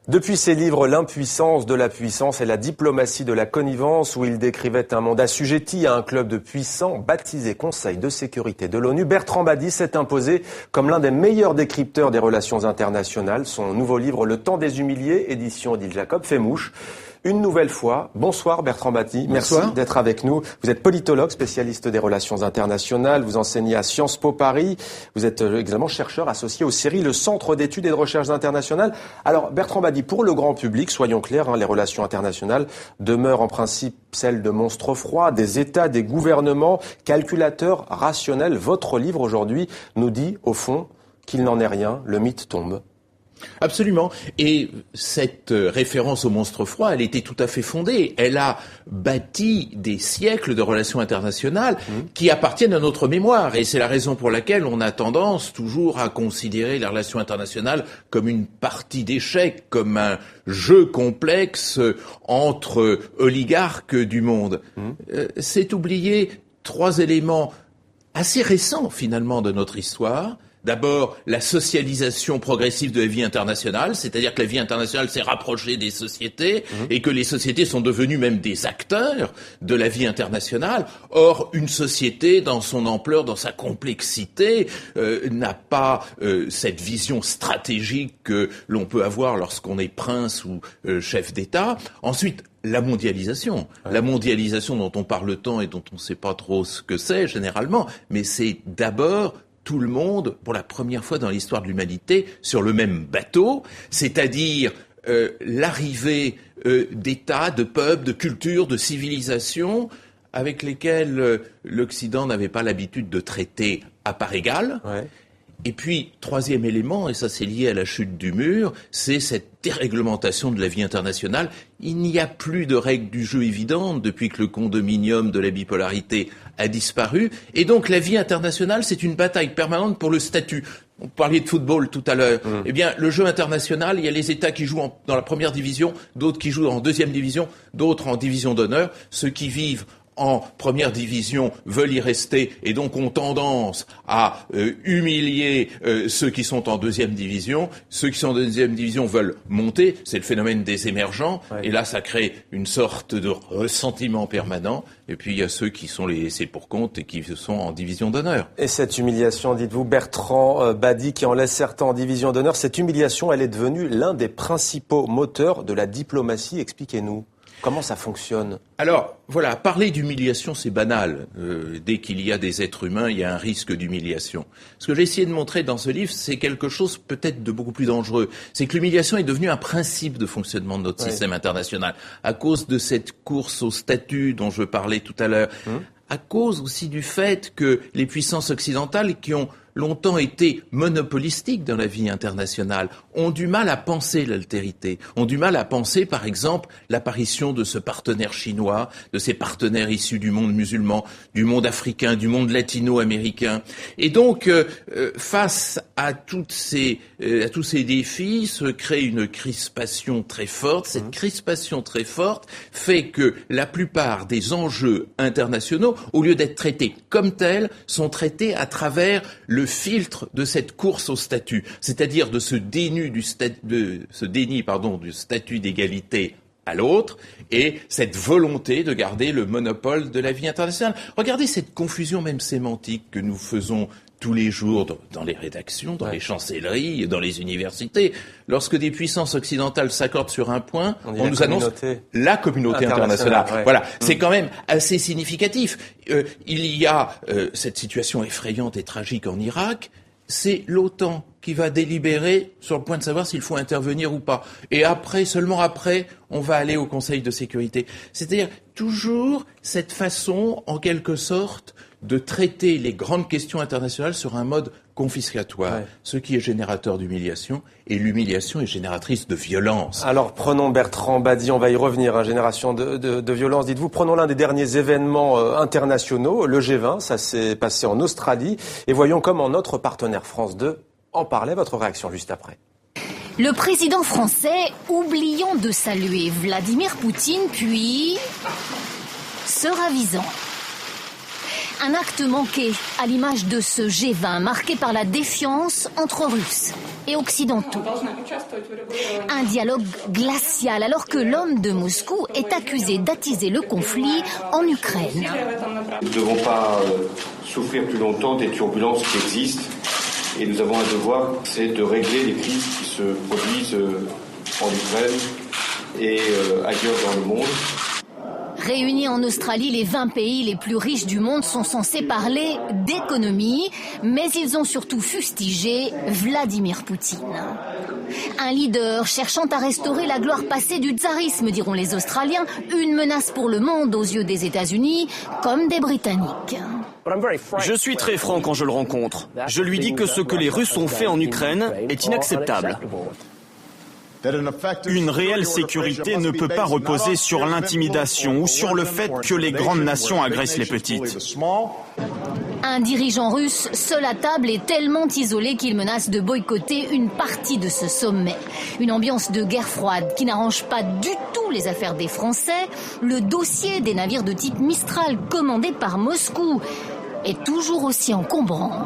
Depuis ses livres « L'impuissance de la puissance » et « La diplomatie de la connivence » où il décrivait un monde assujetti à un club de puissants baptisé Conseil de sécurité de l'ONU, Bertrand Badi s'est imposé comme l'un des meilleurs décrypteurs des relations internationales. Son nouveau livre « Le temps des humiliés », édition Odile Jacob, fait mouche. Une nouvelle fois, bonsoir Bertrand Badi, merci d'être avec nous. Vous êtes politologue, spécialiste des relations internationales, vous enseignez à Sciences Po Paris, vous êtes également chercheur associé au CERI, le Centre d'études et de recherche internationales. Alors Bertrand Badi, pour le grand public, soyons clairs, les relations internationales demeurent en principe celles de monstres froids, des États, des gouvernements, calculateurs, rationnels. Votre livre aujourd'hui nous dit au fond qu'il n'en est rien, le mythe tombe. Absolument. Et cette référence au monstre froid, elle était tout à fait fondée. Elle a bâti des siècles de relations internationales qui appartiennent à notre mémoire. Et c'est la raison pour laquelle on a tendance toujours à considérer les relations internationales comme une partie d'échecs, comme un jeu complexe entre oligarques du monde. C'est oublier trois éléments assez récents finalement de notre histoire. D'abord, la socialisation progressive de la vie internationale, c'est-à-dire que la vie internationale s'est rapprochée des sociétés et que les sociétés sont devenues même des acteurs de la vie internationale. Or, une société, dans son ampleur, dans sa complexité, n'a pas cette vision stratégique que l'on peut avoir lorsqu'on est prince ou chef d'État. Ensuite, la mondialisation. La mondialisation dont on parle tant et dont on ne sait pas trop ce que c'est généralement, mais c'est d'abord tout le monde, pour la première fois dans l'histoire de l'humanité, sur le même bateau, c'est-à-dire l'arrivée d'États, de peuples, de cultures, de civilisations avec lesquelles l'Occident n'avait pas l'habitude de traiter à part égale. Et puis, troisième élément, et ça c'est lié à la chute du mur, c'est cette déréglementation de la vie internationale. Il n'y a plus de règles du jeu évidentes depuis que le condominium de la bipolarité a disparu. Et donc la vie internationale, c'est une bataille permanente pour le statut. On parlait de football tout à l'heure. Eh bien, le jeu international, il y a les États qui jouent dans la première division, d'autres qui jouent en deuxième division, d'autres en division d'honneur. Ceux qui vivent en première division veulent y rester et donc ont tendance à humilier ceux qui sont en deuxième division. Ceux qui sont en deuxième division veulent monter, c'est le phénomène des émergents, et là ça crée une sorte de ressentiment permanent. Et puis il y a ceux qui sont les laissés pour compte et qui sont en division d'honneur. Et cette humiliation, dites-vous, Bertrand Badi, qui en laisse certains en division d'honneur, cette humiliation, elle est devenue l'un des principaux moteurs de la diplomatie. Expliquez-nous. Comment ça fonctionne ? Alors, voilà, parler d'humiliation, c'est banal. Dès qu'il y a des êtres humains, il y a un risque d'humiliation. Ce que j'ai essayé de montrer dans ce livre, c'est quelque chose peut-être de beaucoup plus dangereux. C'est que l'humiliation est devenue un principe de fonctionnement de notre système international. À cause de cette course au statut dont je parlais tout à l'heure. À cause aussi du fait que les puissances occidentales qui ont longtemps été monopolistiques dans la vie internationale, ont du mal à penser l'altérité, ont du mal à penser, par exemple, l'apparition de ce partenaire chinois, de ces partenaires issus du monde musulman, du monde africain, du monde latino-américain. Et donc, face à tous ces défis, se crée une crispation très forte. Cette crispation très forte fait que la plupart des enjeux internationaux, au lieu d'être traités comme tels, sont traités à travers le filtre de cette course au statut, c'est-à-dire de ce déni du statut d'égalité à l'autre et cette volonté de garder le monopole de la vie internationale. Regardez cette confusion même sémantique que nous faisons tous les jours dans les rédactions, dans les chancelleries, dans les universités. Lorsque des puissances occidentales s'accordent sur un point, on nous annonce la communauté internationale. Voilà, c'est quand même assez significatif. Il y a cette situation effrayante et tragique en Irak. C'est l'OTAN qui va délibérer sur le point de savoir s'il faut intervenir ou pas. Et après, seulement après, on va aller au Conseil de sécurité. C'est-à-dire toujours cette façon, en quelque sorte, de traiter les grandes questions internationales sur un mode confiscatoire, ce qui est générateur d'humiliation, et l'humiliation est génératrice de violence. Alors prenons Bertrand Badi, on va y revenir, génération de violence, dites-vous. Prenons l'un des derniers événements internationaux, le G20, ça s'est passé en Australie, et voyons comment notre partenaire France 2 en parlait. Votre réaction juste après. Le président français, oubliant de saluer Vladimir Poutine, puis se ravisant. Un acte manqué à l'image de ce G20 marqué par la défiance entre Russes et Occidentaux. Un dialogue glacial alors que l'homme de Moscou est accusé d'attiser le conflit en Ukraine. Nous ne devons pas souffrir plus longtemps des turbulences qui existent et nous avons un devoir, c'est de régler les crises qui se produisent en Ukraine et ailleurs dans le monde. Réunis en Australie, les 20 pays les plus riches du monde sont censés parler d'économie, mais ils ont surtout fustigé Vladimir Poutine. Un leader cherchant à restaurer la gloire passée du tsarisme, diront les Australiens, une menace pour le monde aux yeux des États-Unis comme des Britanniques. Je suis très franc quand je le rencontre. Je lui dis que ce que les Russes ont fait en Ukraine est inacceptable. Une réelle sécurité ne peut pas reposer sur l'intimidation ou sur le fait que les grandes nations agressent les petites. Un dirigeant russe seul à table est tellement isolé qu'il menace de boycotter une partie de ce sommet. Une ambiance de guerre froide qui n'arrange pas du tout les affaires des Français. Le dossier des navires de type Mistral commandés par Moscou est toujours aussi encombrant.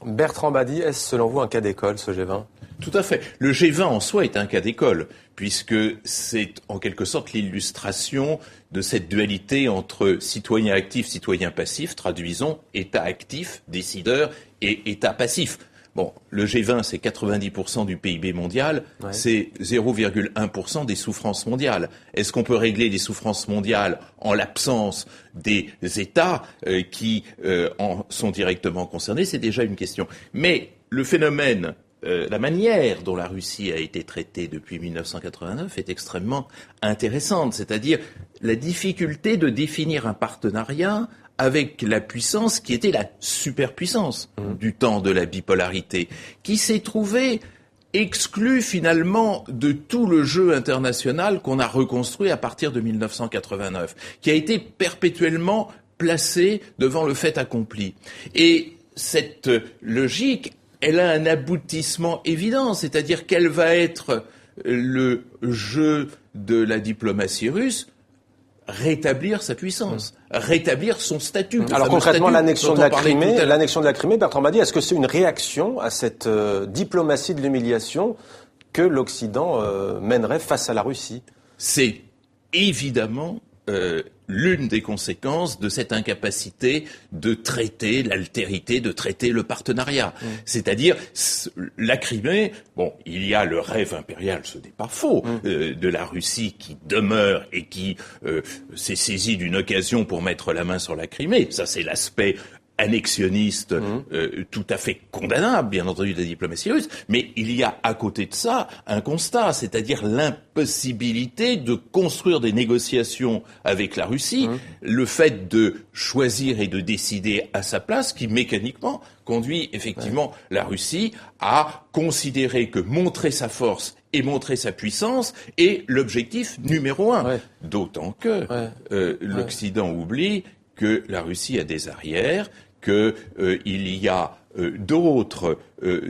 Bertrand Badi, est-ce selon vous un cas d'école, ce G20 ? Tout à fait. Le G20 en soi est un cas d'école, puisque c'est en quelque sorte l'illustration de cette dualité entre citoyens actifs, citoyens passifs, traduisons, État actif, décideur, et État passif. Bon, le G20, c'est 90% du PIB mondial, ouais. C'est 0,1% des souffrances mondiales. Est-ce qu'on peut régler les souffrances mondiales en l'absence des États qui en sont directement concernés ? C'est déjà une question. Mais le phénomène, la manière dont la Russie a été traitée depuis 1989 est extrêmement intéressante, c'est-à-dire la difficulté de définir un partenariat avec la puissance qui était la superpuissance du temps de la bipolarité, qui s'est trouvée exclue finalement de tout le jeu international qu'on a reconstruit à partir de 1989, qui a été perpétuellement placée devant le fait accompli. Et cette logique, elle a un aboutissement évident, c'est-à-dire quel va être le jeu de la diplomatie russe ? Rétablir sa puissance, rétablir son statut. Alors concrètement, l'annexion de la Crimée, Bertrand Badi, est-ce que c'est une réaction à cette diplomatie de l'humiliation que l'Occident mènerait face à la Russie ? C'est évidemment l'une des conséquences de cette incapacité de traiter l'altérité, de traiter le partenariat. C'est-à-dire, la Crimée, bon, il y a le rêve impérial, ce n'est pas faux, de la Russie qui demeure et qui s'est saisie d'une occasion pour mettre la main sur la Crimée. Ça, c'est l'aspect annexionniste tout à fait condamnable, bien entendu, de la diplomatie russe, mais il y a à côté de ça un constat, c'est-à-dire l'impossibilité de construire des négociations avec la Russie, le fait de choisir et de décider à sa place, qui mécaniquement conduit effectivement la Russie à considérer que montrer sa force et montrer sa puissance est l'objectif numéro un. D'autant que l'Occident oublie que la Russie a des arrières, il y a d'autres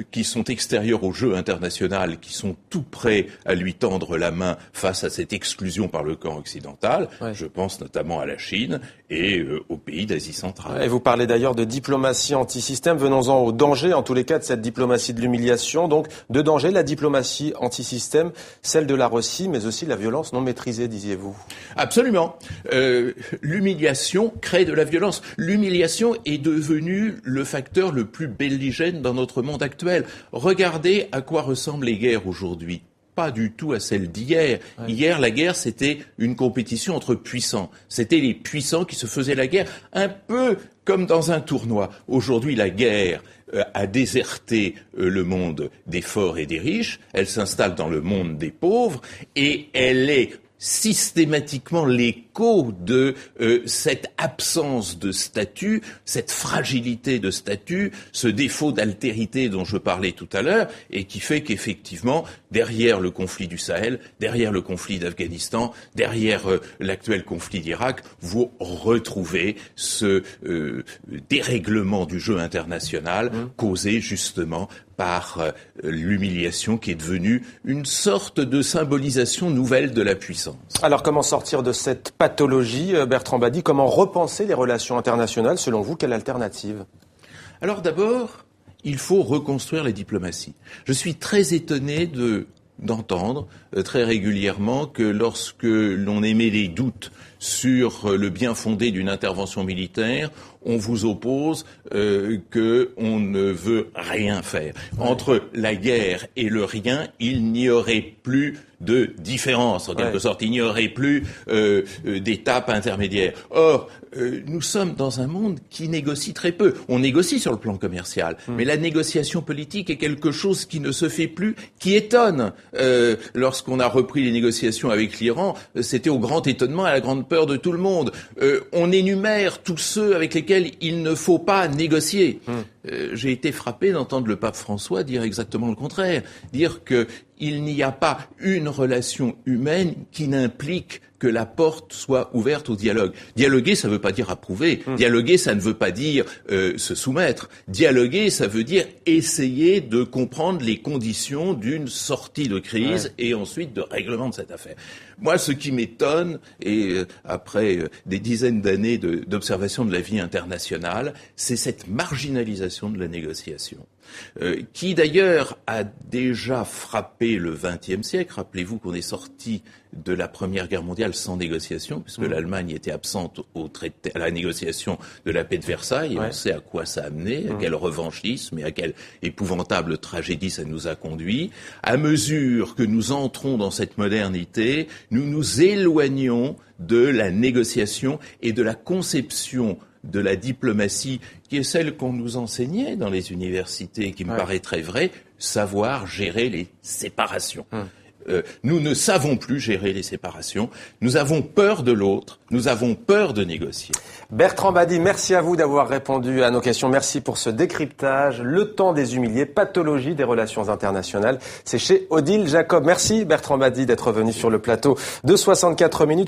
qui sont extérieurs au jeu international, qui sont tout prêts à lui tendre la main face à cette exclusion par le camp occidental. Je pense notamment à la Chine et aux pays d'Asie centrale. Et vous parlez d'ailleurs de diplomatie anti-système. Venons-en au danger, en tous les cas, de cette diplomatie de l'humiliation. Donc, de danger, la diplomatie anti-système, celle de la Russie, mais aussi la violence non maîtrisée, disiez-vous. Absolument. L'humiliation crée de la violence. L'humiliation est devenue le facteur le plus belligène dans notre monde actuel. Regardez à quoi ressemblent les guerres aujourd'hui. Pas du tout à celle d'hier. Hier, la guerre, c'était une compétition entre puissants. C'était les puissants qui se faisaient la guerre, un peu comme dans un tournoi. Aujourd'hui, la guerre a déserté le monde des forts et des riches. Elle s'installe dans le monde des pauvres et elle est systématiquement l'écho de cette absence de statut, cette fragilité de statut, ce défaut d'altérité dont je parlais tout à l'heure, et qui fait qu'effectivement, derrière le conflit du Sahel, derrière le conflit d'Afghanistan, derrière l'actuel conflit d'Irak, vous retrouvez ce dérèglement du jeu international causé justement par l'humiliation qui est devenue une sorte de symbolisation nouvelle de la puissance. Alors comment sortir de cette pathologie. Bertrand Bady, comment repenser les relations internationales? Selon vous, quelle alternative? Alors d'abord, il faut reconstruire la diplomatie. Je suis très étonné d'entendre très régulièrement que lorsque l'on émet des doutes sur le bien fondé d'une intervention militaire, on vous oppose que on ne veut rien faire. Entre la guerre et le rien, il n'y aurait plus de différence, en quelque sorte. Il n'y aurait plus d'étapes intermédiaires. Or, nous sommes dans un monde qui négocie très peu. On négocie sur le plan commercial, mais la négociation politique est quelque chose qui ne se fait plus, qui étonne. Lorsqu'on a repris les négociations avec l'Iran, c'était au grand étonnement et à la grande peur de tout le monde. On énumère tous ceux avec lesquels il ne faut pas négocier. J'ai été frappé d'entendre le pape François dire exactement le contraire, dire qu'il n'y a pas une relation humaine qui n'implique que la porte soit ouverte au dialogue. Dialoguer, ça ne veut pas dire approuver. Dialoguer, ça ne veut pas dire se soumettre. Dialoguer, ça veut dire essayer de comprendre les conditions d'une sortie de crise et ensuite de règlement de cette affaire. Moi, ce qui m'étonne, et après des dizaines d'années d'observation de la vie internationale, c'est cette marginalisation de la négociation, qui d'ailleurs a déjà frappé le XXe siècle. Rappelez-vous qu'on est sorti de la Première Guerre mondiale sans négociation, puisque l'Allemagne était absente à la négociation de la paix de Versailles, et on sait à quoi ça a amené, à quel revanchisme et à quelle épouvantable tragédie ça nous a conduit. À mesure que nous entrons dans cette modernité, nous nous éloignons de la négociation et de la conception de la diplomatie qui est celle qu'on nous enseignait dans les universités, qui me paraît très vraie, savoir gérer les séparations. Nous ne savons plus gérer les séparations. Nous avons peur de l'autre. Nous avons peur de négocier. Bertrand Bady, merci à vous d'avoir répondu à nos questions. Merci pour ce décryptage. Le temps des humiliés, pathologie des relations internationales. C'est chez Odile Jacob. Merci Bertrand Bady d'être venu sur le plateau de 64 minutes.